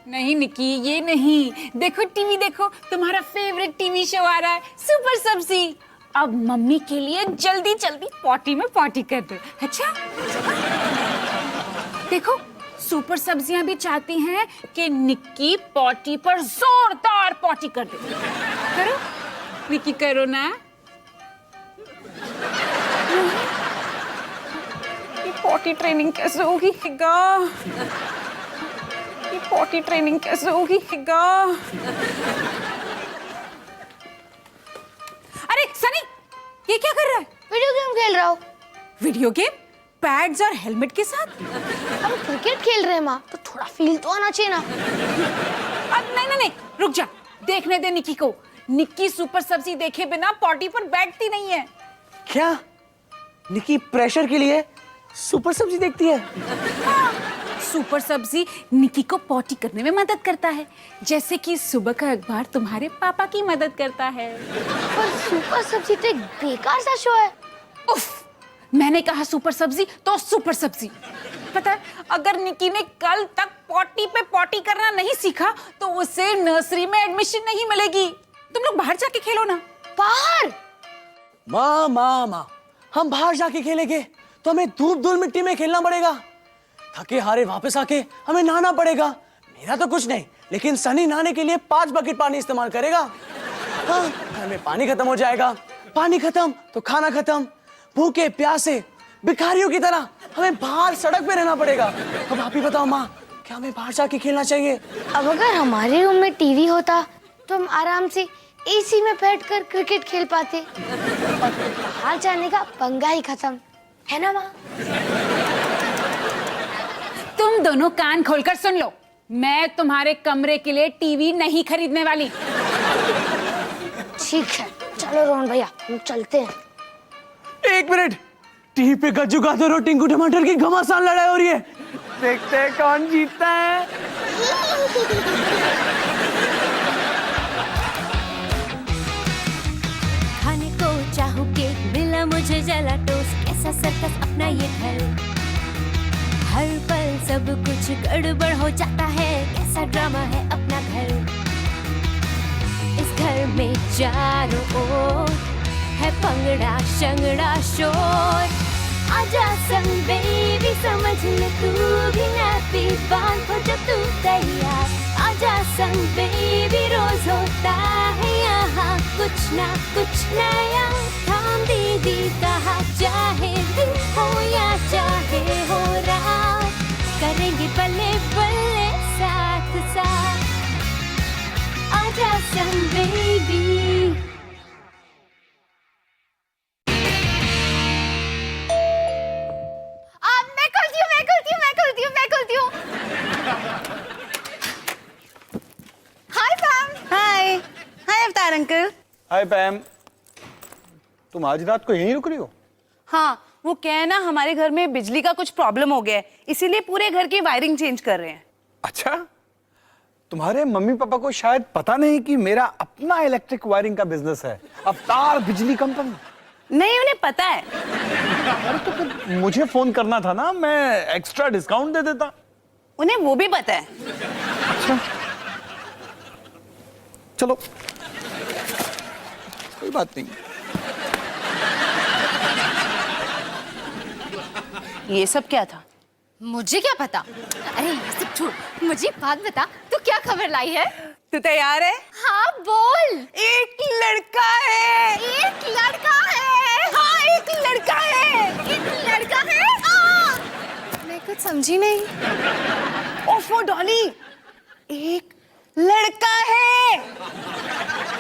नहीं निकी, ये नहीं। देखो टीवी देखो, तुम्हारा फेवरेट टीवी शो आ रहा है सुपर सब्जी। अब मम्मी के लिए जल्दी जल्दी पॉटी में पॉटी कर दो। अच्छा देखो, सुपर सब्जियां भी चाहती हैं कि निक्की पॉटी पर जोरदार पॉटी कर दे। करो निक्की, करो ना। ये पॉटी ट्रेनिंग कैसे होगी? ये पॉटी ट्रेनिंग कैसे होगी? अरे सनी, ये क्या कर रहा है? वीडियो गेम खेल रहा हूँ। Video game? पैड्स और हेलमेट के साथ? हम क्रिकेट खेल रहे हैं माँ, तो थोड़ा फील तो आना चाहिए ना। अब नहीं, रुक जा, देखने दे निक्की को। निक्की सुपर सब्जी देखे बिना पॉटी पर बैठती नहीं है। क्या निक्की प्रेशर के लिए सुपर सब्जी देखती है? हाँ, सुपर सब्जी निक्की को पॉटी करने में मदद करता है, जैसे कि सुबह का अखबार तुम्हारे पापा की मदद करता है। पर सुपर सब्जी तो एक बेकार सा शो है। उफ, मैंने कहा सुपर सब्जी तो सुपर सब्जी। पता है, अगर निक्की ने कल तक पॉटी पे पॉटी करना नहीं सीखा तो उसे नर्सरी में एडमिशन नहीं मिलेगी। तुम लोग बाहर जाके खेलो ना। बाहर? माँ, हम बाहर जाके खेलेंगे तो हमें धूप धूल मिट्टी में खेलना पड़ेगा। थके हारे वापस आके हमें नहाना पड़ेगा। मेरा तो कुछ नहीं, लेकिन सनी नहाने के लिए 5 बकेट पानी इस्तेमाल करेगा। हाँ, घर में पानी खत्म हो जाएगा। पानी खत्म तो खाना खत्म। भूखे प्यासे भिखारियों की तरह हमें बाहर सड़क पे रहना पड़ेगा। अब आप ही बताओ माँ, क्या हमें बाहर जाके खेलना चाहिए? अब अगर हमारे रूम में टीवी होता तो हम आराम से एसी में बैठकर क्रिकेट खेल पाते, और बाहर जाने का पंगा ही खत्म, है ना माँ? तुम दोनों कान खोलकर सुन लो, मैं तुम्हारे कमरे के लिए टीवी नहीं खरीदने वाली। ठीक है, चलो रोहन भैया, हम चलते हैं। 1 मिनट, टीवी पे गज्जू गाजर और टिंकू टमाटर की घमासान लड़ाई हो रही है। देखते हैं कौन जीतता है। खाने को चाहूं केक, मिला मुझे जला टोस्ट, कैसा सर्कस अपना ये घर। हर पल सब कुछ गड़बड़ हो जाता है, कैसा ड्रामा है अपना घर। इस घर में चारों ओर है पंगड़ा शंगड़ा शोर। आजा संग बेबी, समझ ले तू भी नापी बांध हो जब तू तैयार। आजा संग बेबी, रोज होता है यहाँ कुछ ना कुछ नया। थाम दीदी कहा, चाहे दिन हो या चाहे हो रात, करेंगे बल्ले बल्ले साथ साथ। आजा संग बेबी। अंकल। हाय पैम, तुम आज रात को यहीं रुक रही हो? हाँ, वो क्या है ना, हमारे घर में बिजली का कुछ प्रॉब्लम हो गया है, इसीलिए पूरे घर की वायरिंग चेंज कर रहे हैं। अच्छा, तुम्हारे मम्मी पापा को शायद पता नहीं कि मेरा अपना इलेक्ट्रिक वायरिंग का बिजनेस है, अवतार बिजली कंपनी। नहीं, उन्हें पता है। अरे तो फिर मुझे फोन करना था ना, मैं एक्स्ट्रा डिस्काउंट दे देता। उन्हें वो भी पता है। अच्छा चलो, कोई बात नहीं। ये सब क्या था? मुझे क्या पता। अरे ये सब छोड़, मुझे बात बता, तू क्या खबर लाई है? तू तैयार है? हाँ बोल। एक लड़का है। एक लड़का है? हाँ, एक लड़का है। एक लड़का है? मैं कुछ समझी नहीं। ओफो डॉली, एक लड़का है।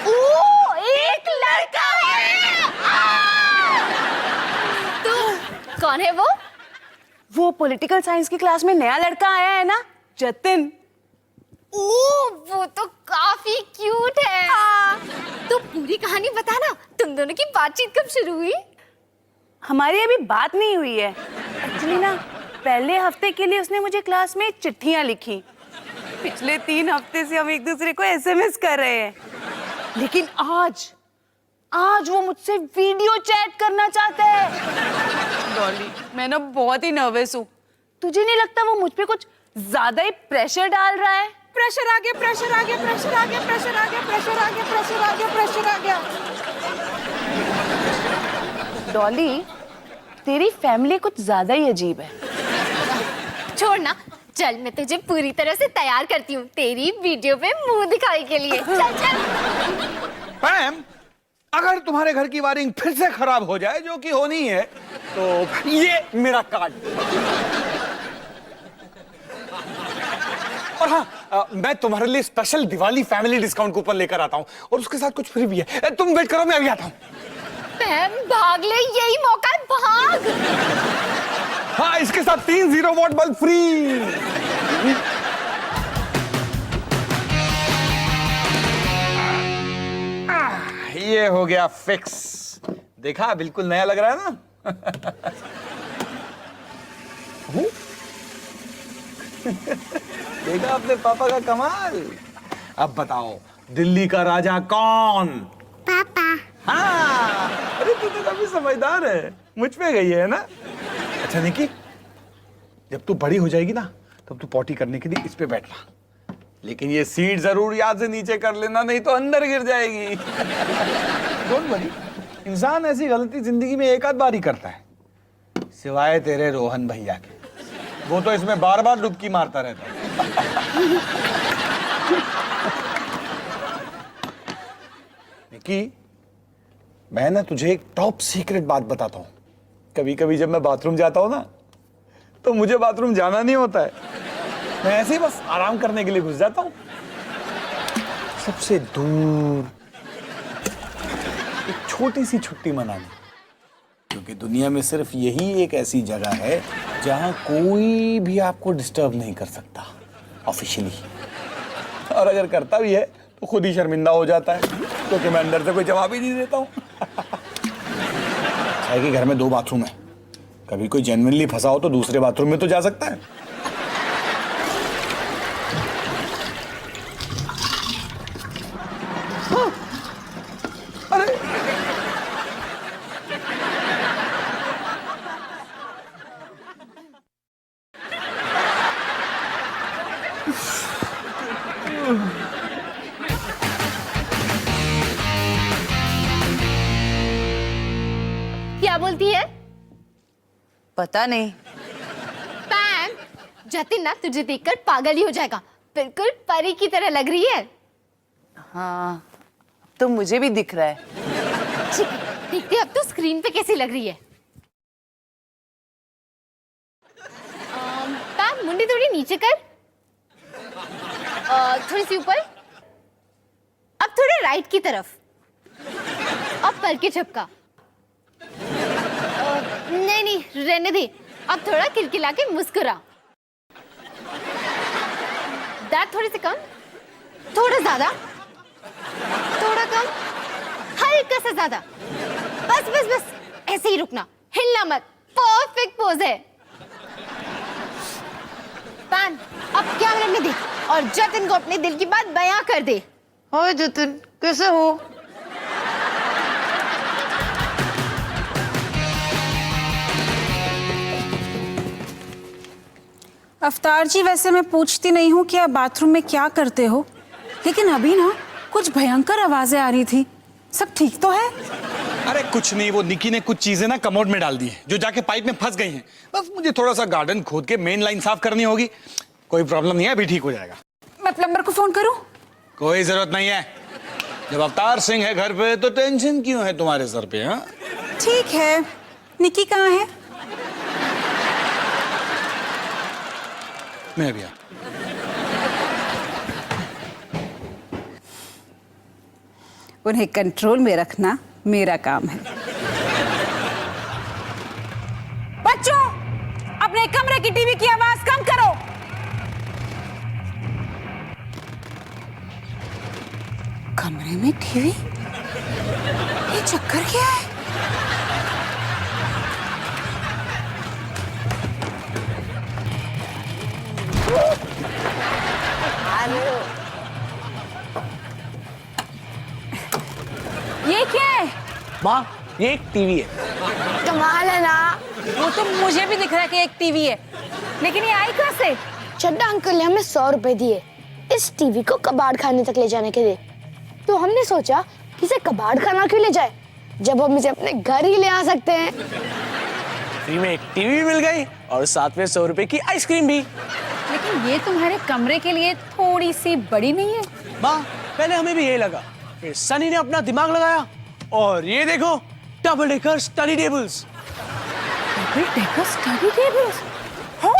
ओ, एक लड़का है। तू कौन है वो? वो पॉलिटिकल साइंस की क्लास में नया लड़का आया है ना, जतिन। ओह, वो तो काफी क्यूट है। हाँ। तो पूरी कहानी बता ना, तुम दोनों की बातचीत कब शुरू हुई? हमारी अभी बात नहीं हुई है। एक्चुअली ना, पहले हफ्ते के लिए उसने मुझे क्लास में चिट्ठियां लिखी। पिछले 3 हफ्ते से हम एक दूसरे को एसएमएस कर रहे हैं, लेकिन आज वो मुझसे वीडियो चैट करना चाहता है। डॉली, मैं ना बहुत ही नर्वस हूँ। तुझे नहीं लगता वो मुझ पे कुछ ज्यादा ही प्रेशर डाल रहा है? प्रेशर आ गया, प्रेशर आ गया, प्रेशर आ गया, प्रेशर आ गया, प्रेशर आ गया, प्रेशर आ गया, प्रेशर आ गया। डॉली, तेरी फैमिली कुछ ज्यादा ही अजीब है। छोड़ ना, चल मैं तुझे पूरी तरह से तैयार करती हूँ तेरी वीडियो पे मुंह दिखाने के लिए। चल चल। पैम, अगर तुम्हारे घर की वायरिंग फिर से खराब हो जाए, जो कि होनी है, तो ये मेरा कार्ड। और हाँ, मैं तुम्हारे लिए special Diwali family discount coupon लेकर आता हूँ, और उसके साथ कुछ फ्री भी है। तुम वेट करो, मैं अभी आता हूँ। पैम भाग ले, यही मौका है, भाग। हाँ, इसके साथ 3 0 वॉट बल्ब फ्री। ये हो गया फिक्स। देखा, बिल्कुल नया लग रहा है ना। देखा अपने पापा का कमाल। अब बताओ, दिल्ली का राजा कौन? पापा। हाँ, अरे तू तो काफी समझदार है, मुझ पे गई है ना। अच्छा निकी, जब तू बड़ी हो जाएगी ना, तब तू पॉटी करने के लिए इस पे बैठना, लेकिन ये सीट जरूर याद से नीचे कर लेना, नहीं तो अंदर गिर जाएगी। डोंट वरी, इंसान ऐसी गलती जिंदगी में एक आध बार ही करता है, सिवाय तेरे रोहन भैया के। वो तो इसमें बार बार डुबकी मारता रहता है। निकी, मैं ना तुझे एक टॉप सीक्रेट बात बताता हूँ। कभी कभी जब मैं बाथरूम जाता हूँ ना, तो मुझे बाथरूम जाना नहीं होता है, मैं ऐसे ही बस आराम करने के लिए घुस जाता हूँ सबसे दूर, एक छोटी सी छुट्टी मनाने। क्योंकि दुनिया में सिर्फ यही एक ऐसी जगह है जहां कोई भी आपको डिस्टर्ब नहीं कर सकता ऑफिशियली, और अगर करता भी है तो खुद ही शर्मिंदा हो जाता है, क्योंकि मैं अंदर से कोई जवाब ही नहीं देता हूँ। है कि घर में 2 बाथरूम है, कभी कोई जेन्युइनली फंसा हो तो दूसरे बाथरूम में तो जा सकता है। हाँ। अरे क्या बोलती है? पता नहीं। पैम, जतिन ना तुझे देखकर पागल ही हो जाएगा, बिल्कुल परी की तरह लग रही है। हाँ, तो मुझे भी दिख रहा है। ठीक है, देखते अब तो स्क्रीन पे कैसी लग रही है। पैम, मुंडी थोड़ी नीचे कर, थोड़ी सी ऊपर, अब थोड़े राइट की तरफ, अब पर के झपका। नहीं नहीं, रहने दे, अब थोड़ा किलकिला के मुस्कुरा। दांत थोड़े से कम, थोड़ा ज्यादा, थोड़ा कम, हल्का सा ज्यादा, बस बस बस, ऐसे ही रुकना, हिलना मत, परफेक्ट पोज है। पैन, अब कैमरे में देख और जतिन को अपने दिल की बात बयां कर दे। ओए जतिन, कैसे हो? अवतार जी, वैसे मैं पूछती नहीं हूँ कि आप बाथरूम में क्या करते हो, लेकिन अभी ना कुछ भयंकर आवाजें आ रही थी, सब ठीक तो है? अरे कुछ नहीं, वो निकी ने कुछ चीजें ना कमोड में डाल दी हैं, जो जाके पाइप में फंस गई हैं। बस मुझे थोड़ा सा गार्डन खोद के मेन लाइन साफ करनी होगी। कोई प्रॉब्लम नहीं है, अभी ठीक हो जाएगा। मैं प्लम्बर को फोन करूं? कोई जरूरत नहीं है, जब अवतार सिंह है घर पे तो टेंशन क्यों है तुम्हारे सर पे? हाँ ठीक है, निकी कहाँ है? मैं भी आ। उन्हें कंट्रोल में रखना मेरा काम है। बच्चों, अपने कमरे की टीवी की आवाज कम करो। कमरे में टीवी? ये चक्कर क्या है? ये क्या है? माँ, ये एक टीवी है। कमाल है ना। वो तो मुझे भी दिख रहा है कि एक टीवी है, लेकिन ये आई कहाँ से? चड्डा अंकल ने हमें 100 रुपए दिए, इस टीवी को कबाड़ खाने तक ले जाने के लिए। तो हमने सोचा कि इसे कबाड़ खाना क्यों ले जाए जब हम इसे अपने घर ही ले आ सकते हैं। फ्री में एक टीवी भी मिल गई और साथ में 100 रुपए की आइसक्रीम भी। लेकिन ये तुम्हारे कमरे के लिए थोड़ी सी बड़ी नहीं है? माँ, पहले हमें भी ये लगा, फिर सनी ने अपना दिमाग लगाया और ये देखो, double decker study tables. Double decker study tables? हो,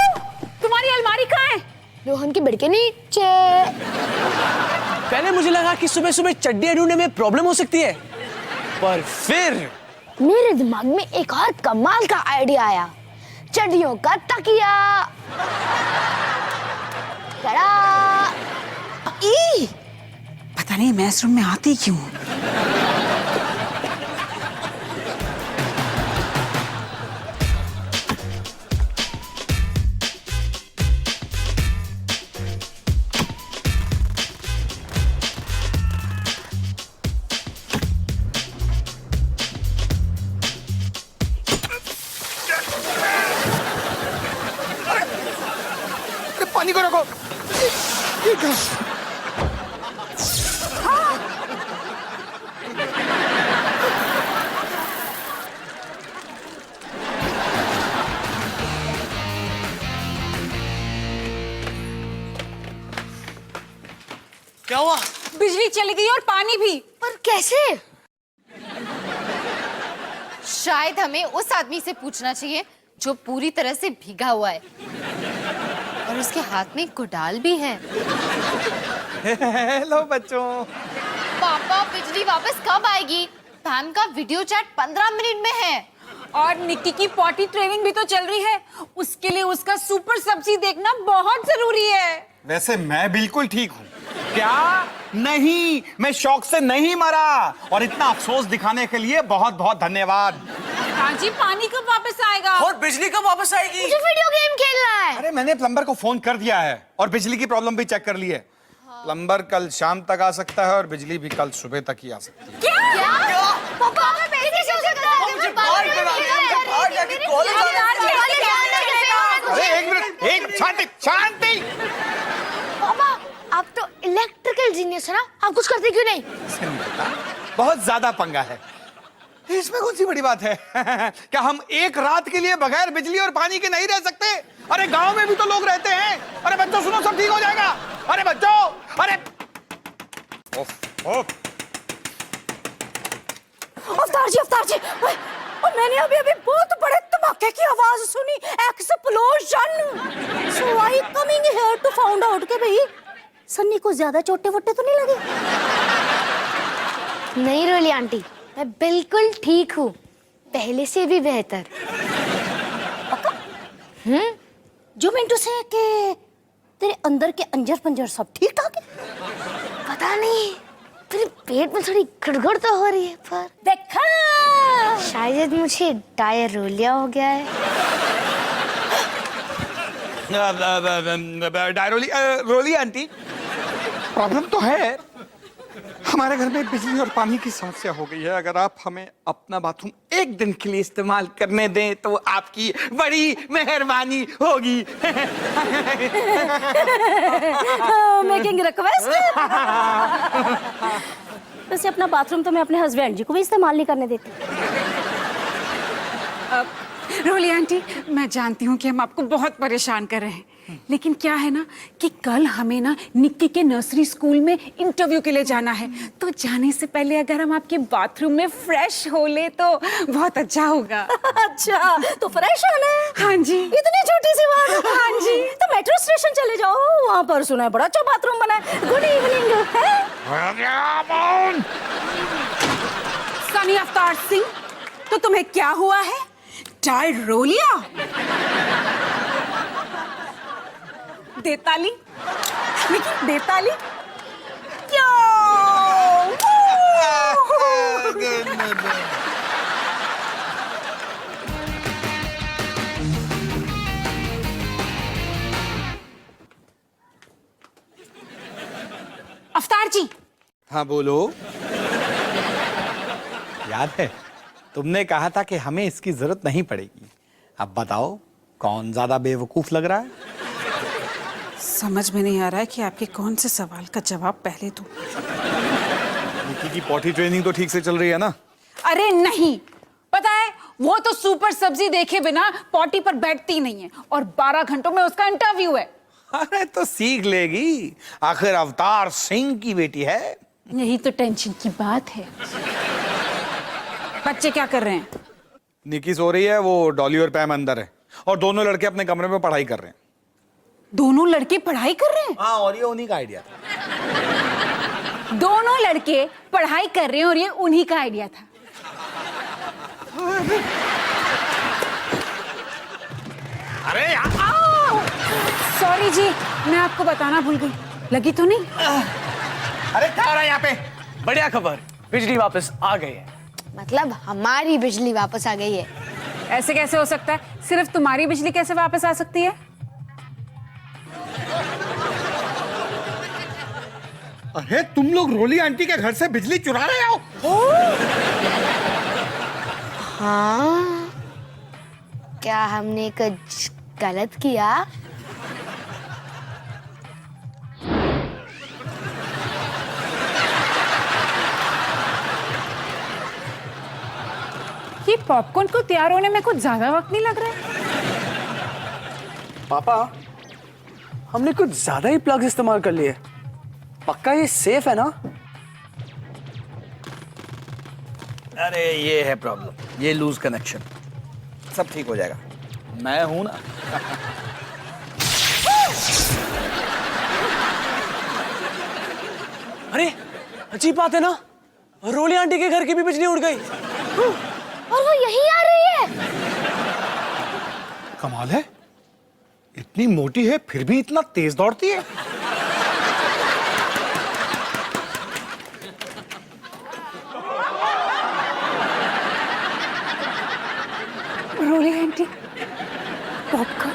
तुम्हारी अलमारी कहाँ है? रोहन की बेड के नीचे। पहले मुझे लगा कि सुबह सुबह चड्डियां ढूंढने में प्रॉब्लम हो सकती है, पर फिर मेरे दिमाग में एक और कमाल का आइडिया आया। चड्डियों का तकिया। तड़ा! ई! पता नहीं मैं इस रूम में आती क्यों। पानी को रखो। क्या हुआ? बिजली चली गई और पानी भी। पर कैसे? शायद हमें उस आदमी से पूछना चाहिए जो पूरी तरह से भीगा हुआ है और उसके हाथ में कुडाल भी है। हेलो बच्चों। पापा, बिजली वापस कब आएगी? फैन का वीडियो चैट 15 मिनट में है। और निक्की की पॉटी ट्रेनिंग भी तो चल रही है, उसके लिए उसका सुपर सब्जी देखना बहुत जरूरी है। वैसे मैं बिल्कुल ठीक हूँ। क्या? नहीं, मैं शौक से नहीं मरा। और इतना अफसोस दिखाने के लिए बहुत बहुत धन्यवाद। हाँ जी, पानी कब वापस आएगा? और बिजली कब वापस आएगी? मुझे वीडियो गेम खेलना है। अरे मैंने प्लम्बर को फोन कर दिया है और बिजली की प्रॉब्लम भी चेक कर ली है। प्लम्बर कल शाम तक आ सकता है और बिजली भी कल सुबह तक ही आ सकती है। क्या? पापा हमें पैसे कैसे करना है? मुझे बाहर करा दिया, मुझे बाहर जाके कॉलेज अरे एक मिनट, एक शांति शांति। पापा आप तो इलेक्ट्रिकल जीनियस है ना, आप कुछ करते क्यों नहीं? इसे नहीं पता, बहुत ज्यादा पंगा है। इसमें कौन सी बड़ी बात है? क्या हम एक रात के लिए बगैर बिजली और पानी के नहीं रह सकते? अरे गांव में भी तो लोग रहते हैं। अरे बच्चों सुनो, सब ठीक हो जाएगा। अरे बच्चों, अरे अवतार जी, और मैंने अभी बहुत बड़े धमाके की आवाज सुनी, explosion. So are you coming here to find out के भाई सन्नी को ज्यादा चोटे वोटे तो नहीं लगे? नहीं रोली आंटी, मैं बिल्कुल ठीक हूँ, पहले से भी बेहतर। जो मिंटू से के तेरे अंदर के अंजर पंजर सब ठीक ठाक है? पता नहीं, तेरे पेट में थोड़ी गड़गड़ तो हो रही है, पर देखा शायद मुझे डायरिया हो गया है। रोली आंटी, प्रॉब्लम तो है। हमारे घर में बिजली और पानी की समस्या हो गई है। अगर आप हमें अपना बाथरूम एक दिन के लिए इस्तेमाल करने दें तो आपकी बड़ी मेहरबानी होगी। Making request. वैसे अपना बाथरूम तो मैं अपने हस्बैंड जी को भी इस्तेमाल नहीं करने देती। रोली आंटी, मैं जानती हूँ कि हम आपको बहुत परेशान कर रहे हैं, लेकिन क्या है ना कि कल हमें ना निक्की के नर्सरी स्कूल में इंटरव्यू के लिए जाना है, तो जाने से पहले अगर हम आपके बाथरूम में फ्रेश हो ले तो बहुत अच्छा होगा। अच्छा, तो फ्रेश होना है? हाँ जी। इतनी छोटी सी बात? हाँ जी। तो मेट्रो स्टेशन चले जाओ, वहाँ पर सुना है बड़ा अच्छा बाथरूम बना है। Good evening. सनी अवतार सिंह, तो तुम्हें क्या हुआ है? डायरिया? देताली? लेकिन देताली क्यों? अवतार जी। हाँ बोलो। याद है तुमने कहा था कि हमें इसकी जरूरत नहीं पड़ेगी। अब बताओ कौन ज्यादा बेवकूफ लग रहा है? समझ में नहीं आ रहा है कि आपके कौन से सवाल का जवाब पहले दूं। निकी की पॉटी ट्रेनिंग तो ठीक से चल रही है ना? अरे नहीं, पता है वो तो सुपर सब्जी देखे बिना पॉटी पर बैठती नहीं है और 12 घंटों में उसका इंटरव्यू है। अरे तो सीख लेगी, आखिर अवतार सिंह की बेटी है। यही तो टेंशन की बात है। बच्चे क्या कर रहे हैं? निकी सो रही है, वो डॉली और पैम अंदर है और दोनों लड़के अपने कमरे में पढ़ाई कर रहे हैं। दोनों लड़के पढ़ाई कर रहे हैं? हाँ, और ये उन्हीं का आइडिया था। दोनों लड़के पढ़ाई कर रहे हैं और ये उन्हीं का आइडिया था। अरे यार, सॉरी जी, मैं आपको बताना भूल गई। लगी तो नहीं? अरे क्या हो रहा है यहाँ पे? बढ़िया खबर, बिजली वापस आ गई है। मतलब हमारी बिजली वापस आ गई है। ऐसे कैसे हो सकता है? सिर्फ तुम्हारी बिजली कैसे वापस आ सकती है? अरे तुम लोग रोली आंटी के घर से बिजली चुरा रहे हो? हाँ, क्या हमने कुछ गलत किया? ये पॉपकॉर्न को तैयार होने में कुछ ज्यादा वक्त नहीं लग रहा है। पापा, हमने कुछ ज्यादा ही प्लग इस्तेमाल कर लिए। पक्का ये सेफ है ना? अरे ये है प्रॉब्लम, ये लूज कनेक्शन। सब ठीक हो जाएगा, मैं हूं ना। अरे अजीब बात है ना, रोली आंटी के घर की भी बिजली उड़ गई। और वो यही आ रही है। कमाल है, इतनी मोटी है फिर भी इतना तेज दौड़ती है। रोली आंटी, पॉपकॉर्न।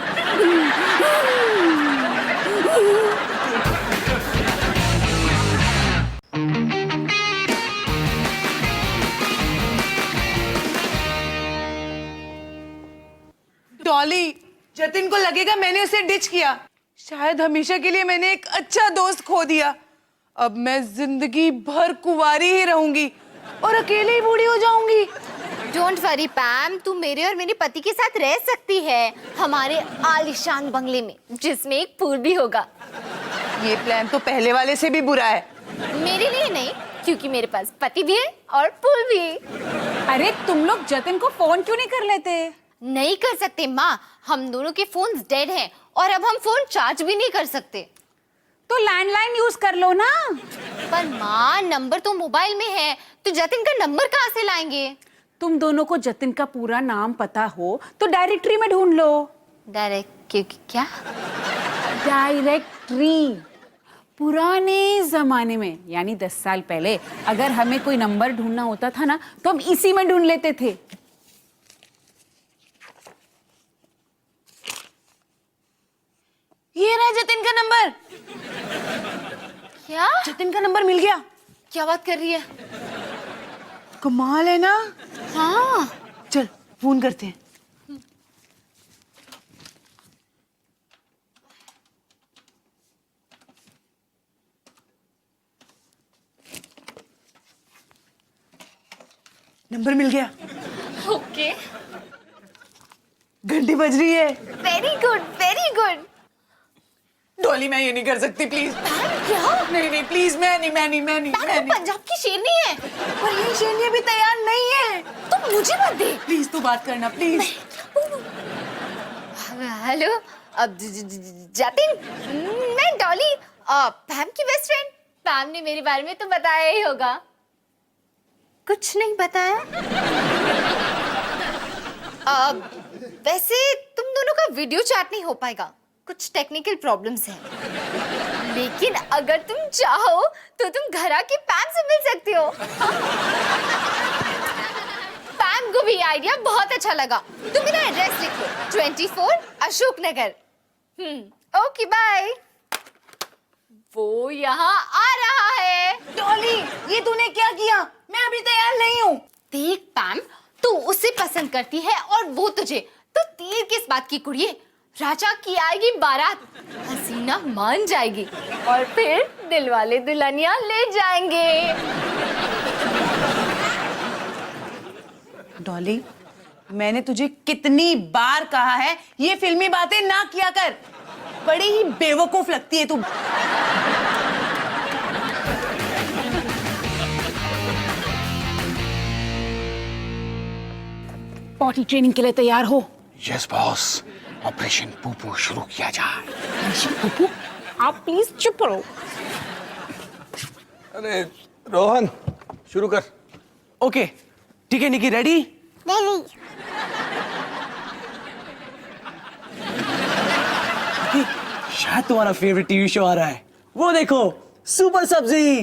डॉली, जतिन को लगेगा मैंने उसे डिच किया। शायद हमेशा के लिए मैंने एक अच्छा दोस्त खो दिया। अब मैं जिंदगी भर कुंवारी ही रहूंगी और अकेले ही बूढ़ी हो जाऊंगी। डोंट वरी पैम, तू मेरे और मेरे पति के साथ रह सकती है हमारे आलीशान बंगले में, जिसमें एक पूल भी होगा। ये प्लान तो पहले वाले से भी बुरा है। मेरे लिए नहीं, क्योंकि मेरे पास पति भी है और पूल भी। अरे तुम लोग जतिन को फोन क्यों नहीं कर लेते? नहीं कर सकते माँ, हम दोनों के फोन डेड हैं और अब हम फोन चार्ज भी नहीं कर सकते। तो लैंडलाइन यूज कर लो ना। पर माँ, नंबर तो मोबाइल में है, तो जतिन का नंबर कहाँ से लाएंगे? तुम दोनों को जतिन का पूरा नाम पता हो तो डायरेक्टरी में ढूंढ लो। डायरेक्ट क्या? डायरेक्टरी। पुराने जमाने में, यानी 10 साल पहले, अगर हमें कोई नंबर ढूंढना होता था ना, तो हम इसी में ढूंढ लेते थे। ये रहा जतिन का नंबर। क्या? जतिन का नंबर मिल गया। क्या बात कर रही है? कमाल है ना। हाँ। चल फोन करते हैं। नंबर मिल गया। ओके। घंटी बज रही है। Very good, very good. Dolly, मैं ये नहीं कर सकती, प्लीज। क्या? नहीं प्लीज, मैं नहीं। तो पंजाब की शेरनी है। पर ये शेरनी अभी तैयार नहीं है। तो मुझे मत दे। प्लीज तू बात करना, प्लीज। हेलो, अब जतिन, मैं डॉली, पैम की बेस्ट फ्रेंड। पैम ने मेरे बारे में तो बताया ही होगा। कुछ नहीं बताया? वैसे तुम दोनों का वीडियो चैट नहीं हो पाएगा, कुछ टेक्निकल प्रॉब्लम्स हैं। लेकिन अगर तुम चाहो तो तुम घर आके पैम से मिल सकती हो। पैम को भी आइडिया बहुत अच्छा लगा। तुम मेरा एड्रेस लिखो, 24 अशोक नगर। Okay bye. वो यहाँ आ रहा है। डॉली, ये तूने क्या किया? मैं अभी तैयार नहीं हूँ। देख पैम, तू उसे पसंद करती है और वो तुझे, तो तीर किस बात की कुड़िए। राजा की आएगी बारात, हसीना मान जाएगी और फिर दिलवाले दुल्हनिया ले जाएंगे। डॉली, मैंने तुझे कितनी बार कहा है ये फिल्मी बातें ना किया कर, बड़ी ही बेवकूफ लगती है तू। पॉटी ट्रेनिंग के लिए तैयार हो? यस बॉस, ऑपरेशन पूपू शुरू किया जाए। पप्पू, आप प्लीज चुप रहो। अरे रोहन, शुरू कर। ओके ठीक है निकी, रेडी? शायद तुम्हारा फेवरेट टीवी शो आ रहा है, वो देखो, सुपर सब्जी।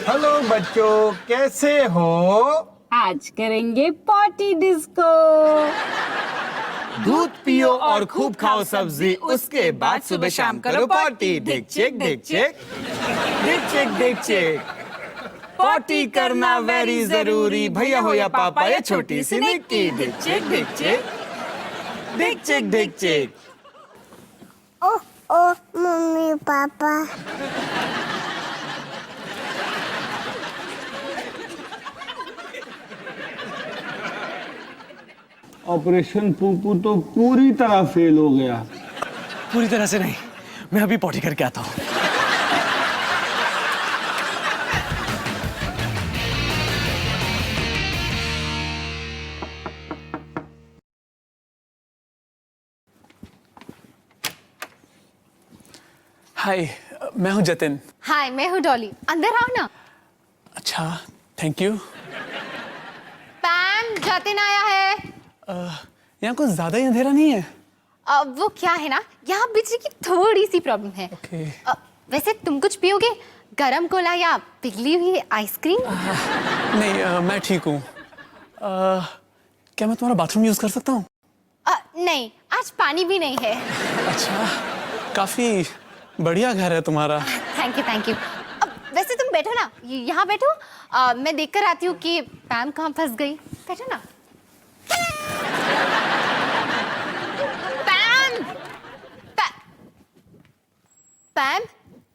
हेलो बच्चों, कैसे हो? आज करेंगे पॉटी डिस्को। दूध पियो और खूब खाओ सब्जी, उसके बाद सुबह शाम करो पॉटी। डिक चिक डिक चिक डिक चिक डिक चिक। पॉटी करना वेरी जरूरी, भैया हो या पापा या छोटी सी निक्की। डिक चिक डिक चिक डिक चिक डिक चिक। ओ मम्मी पापा। ऑपरेशन पूपू तो पूरी तरह फेल हो गया। पूरी तरह से नहीं, मैं अभी पॉटी करके आता हूँ। हाय, मैं हूँ जतिन। हाय, मैं हूँ डॉली, अंदर आओ ना। अच्छा थैंक यू। पैम, जतिन आया है। यहाँ कुछ ज्यादा ही अंधेरा नहीं है? वो क्या है ना, यहाँ बिजली की थोड़ी सी प्रॉब्लम है। ओके। वैसे तुम कुछ पियोगे? गरम कोला या पिघली हुई आइसक्रीम? नहीं मैं ठीक हूँ। क्या मैं तुम्हारा बाथरूम यूज कर सकता हूँ? नहीं, आज पानी भी नहीं है। अच्छा, काफी बढ़िया घर है तुम्हारा। Thank you thank you. वैसे तुम बैठो ना, यहाँ बैठो। मैं देख कर आती हूँ कि पैम कहाँ फंस गई। बैठो ना। पैम, पैम,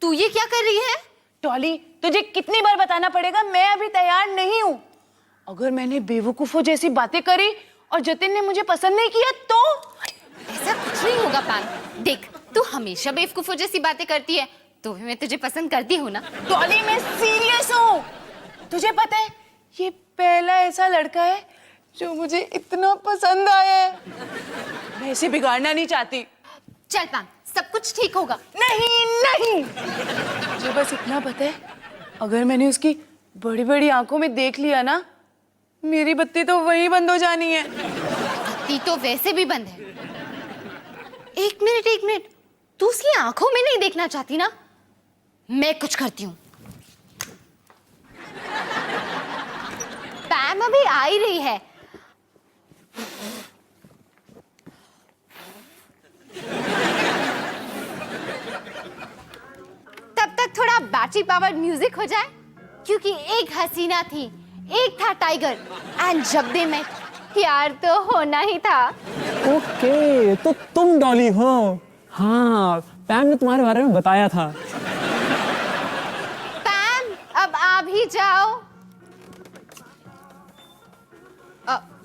तू ये क्या कर रही है? डॉली, तुझे कितनी बार बताना पड़ेगा, मैं अभी तैयार नहीं हूँ। अगर मैंने बेवकूफों जैसी बातें करी और जतिन ने मुझे पसंद नहीं किया तो? ऐसा कुछ नहीं होगा पैम। देख, तू हमेशा बेवकूफों जैसी बातें करती है, तो भी मैं तुझे पसंद करती हूँ ना। डॉली, मैं सीरियस हूँ। तुझे पता है, ये पहला ऐसा लड़का है जो मुझे इतना पसंद आया है। मैं इसे बिगाड़ना नहीं चाहती। चल पैम, सब कुछ ठीक होगा। नहीं नहीं, मुझे बस इतना पता है, अगर मैंने उसकी बड़ी बड़ी आंखों में देख लिया ना, मेरी बत्ती तो वहीं बंद हो जानी है। बत्ती तो वैसे भी बंद है। एक मिनट, तू उसकी आंखों में नहीं देखना चाहती ना? मैं कुछ करती हूँ। पैम अभी आ ही रही है। तब तक थोड़ा बैटरी पावर्ड म्यूजिक हो जाए, क्योंकि एक हसीना थी, एक था टाइगर, एंड जब दे में प्यार तो होना ही था। ओके, तो तुम डॉली हो? हाँ, पैम ने तुम्हारे बारे में बताया था। पैम, अब आ भी जाओ।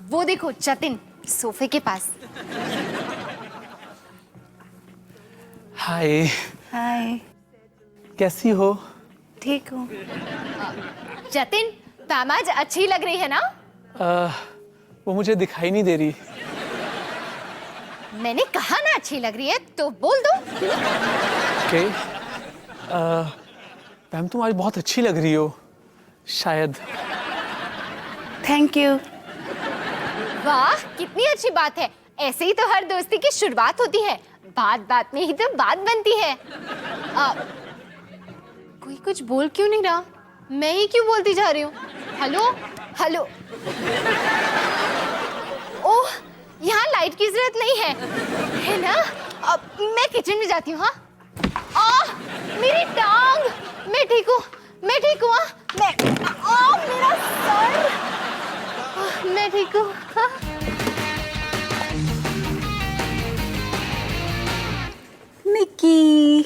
वो देखो जतिन सोफे के पास। हाय, हाय, कैसी हो? ठीक हूँ। जतिन, पैम आज अच्छी लग रही है ना? वो मुझे दिखाई नहीं दे रही। मैंने कहा ना अच्छी लग रही है, तो बोल दो। ओके, पैम तुम आज बहुत अच्छी लग रही हो, शायद। Thank you. वाह, कितनी अच्छी बात है। ऐसे ही तो हर दोस्ती की शुरुआत होती है, बात बात में ही तो बात बनती है। कोई कुछ बोल क्यों नहीं रहा? मैं ही क्यों बोलती जा रही हूँ? Hello hello. ओह, यहाँ लाइट की जरूरत नहीं है ना? अब मैं किचन में जाती हूँ। हाँ, मेरी टांग। मैं ठीक हूँ। हाँ? मेरा सर। मैं ठीक हूँ। हाँ? निकी,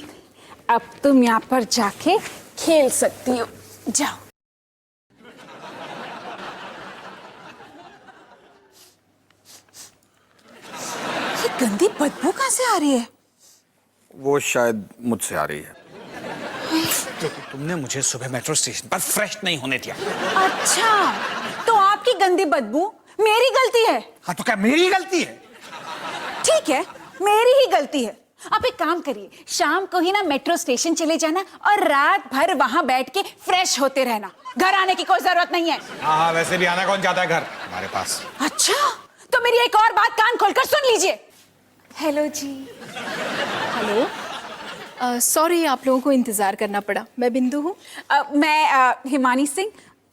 अब तुम यहाँ पर जाके खेल सकती हो, जाओ। ये गंदी बदबू कहाँ से आ रही है? वो शायद मुझसे आ रही है। क्योंकि तुमने मुझे सुबह मेट्रो स्टेशन पर फ्रेश नहीं होने दिया। अच्छा, तो आपकी गंदी बदबू मेरी गलती है? हाँ तो क्या मेरी गलती है? ठीक है, मेरी ही गलती है। आप एक काम करिए, शाम को ही ना मेट्रो स्टेशन चले जाना और रात भर वहां बैठ के फ्रेश होते रहना। घर आने की कोई जरूरत नहीं है। हाँ, वैसे भी आना कौन चाहता है घर हमारे पास। अच्छा, तो मेरी एक और बात कान खोलकर सुन लीजिए। हेलो जी। हेलो, सॉरी आप लोगों को इंतजार करना पड़ा। मैं बिंदु हूँ। मैं हिमानी सिंह,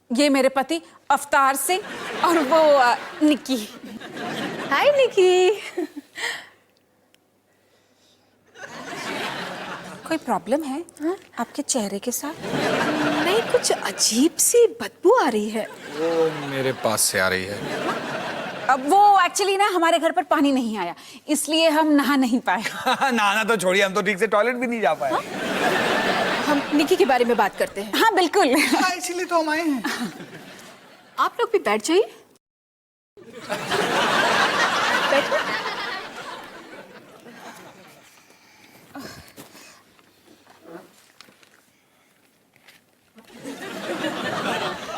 ये मेरे पति अवतार सिंह और वो निकी। हाय निकी। कोई प्रॉब्लम है आपके चेहरे के साथ? नहीं, कुछ अजीब सी बदबू आ रही है। वो मेरे पास से आ रही है। अब वो एक्चुअली ना हमारे घर पर पानी नहीं आया, इसलिए हम नहा नहीं पाए। नहाना तो छोड़िए, हम तो ठीक से टॉयलेट भी नहीं जा पाए। हम निकी के बारे में बात करते हैं। हाँ बिल्कुल। इसीलिए तो हम आए हैं। आप लोग भी बैठ जाइए। बैठो।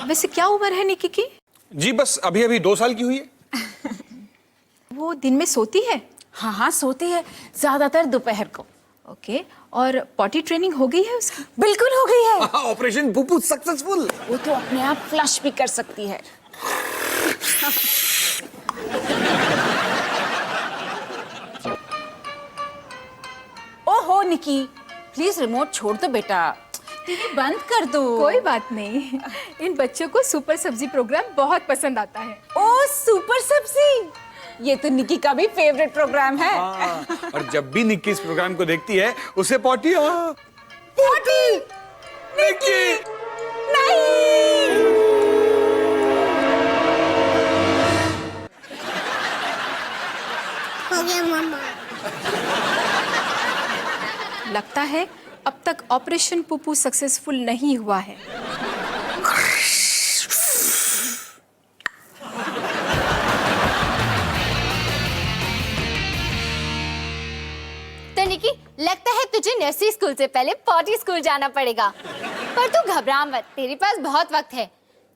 वैसे क्या उम्र है निकी की? जी बस अभी अभी 2 साल की हुई है। वो दिन में सोती है? हाँ हाँ सोती है, ज्यादातर दोपहर को। ओके, और पॉटी ट्रेनिंग हो गई है उसकी? बिल्कुल हो गई है। Operation पुप्पू successful. वो तो अपने आप फ्लश भी कर सकती है। ओहो निकी, प्लीज रिमोट छोड़ दो बेटा, टीवी बंद कर दो। कोई बात नहीं, इन बच्चों को सुपर सब्जी प्रोग्राम बहुत पसंद आता है। ओ सुपर सब्जी, ये तो निकी का भी फेवरेट प्रोग्राम है। और जब भी निक्की इस प्रोग्राम को देखती है उसे पॉटी पॉटी निक्की नहीं। हो गया मामा। लगता है अब तक ऑपरेशन पुप्पू सक्सेसफुल नहीं हुआ है। तो निकी, लगता है तुझे नर्सरी स्कूल से पहले पॉटी स्कूल जाना पड़ेगा। पर तू घबरा मत, तेरे पास बहुत वक्त है,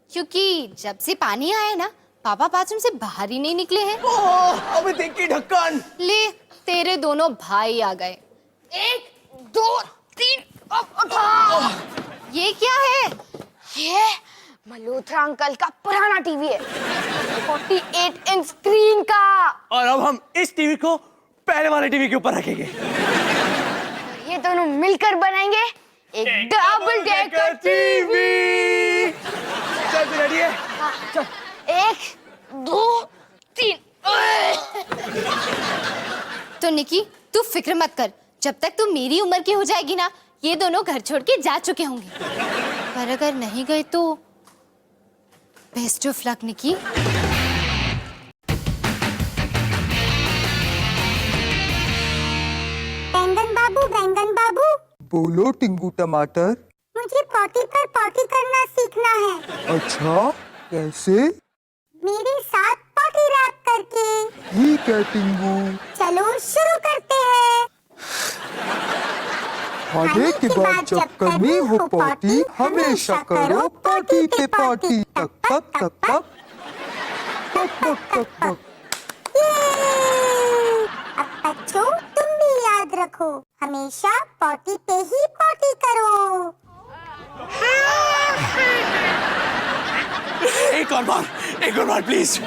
क्योंकि जब से पानी आया ना, पापा बाथरूम से बाहर ही नहीं निकले हैं। अबे देखिए ढक्कन। ले, तेरे दोनों भाई आ गए। 1 2 3 ये क्या है? ये मल्होत्रा अंकल का पुराना टीवी है, 48 इंच स्क्रीन का। और अब हम इस टीवी को पहले वाले टीवी के ऊपर रखेंगे। ये दोनों मिलकर बनाएंगे एक डबल डेकर टीवी। चल तू रेडी है? चल। 1 2 3। तो निकी, तू फिक्र मत कर, जब तक तू मेरी उम्र की हो जाएगी ना, ये दोनों घर छोड़ के जा चुके होंगे। पर अगर नहीं गए तो बेस्ट ऑफ लक निकी। बैंगन बाबू। बोलो टिंकू टमाटर। मुझे पॉटी पर पॉटी करना सीखना है। अच्छा, कैसे? मेरे साथ पॉटी रैप करके। ठीक है टिंकू। चलो शुरू करते हैं। खाने के बाद जब करनी हो पॉटी, हमेशा करो पॉटी पे पॉटी। टक टक टक टक टक टक टक टक। अब बच्चों, तुम भी याद रखो, हमेशा पॉटी पे ही पॉटी करो। एक और बार प्लीज।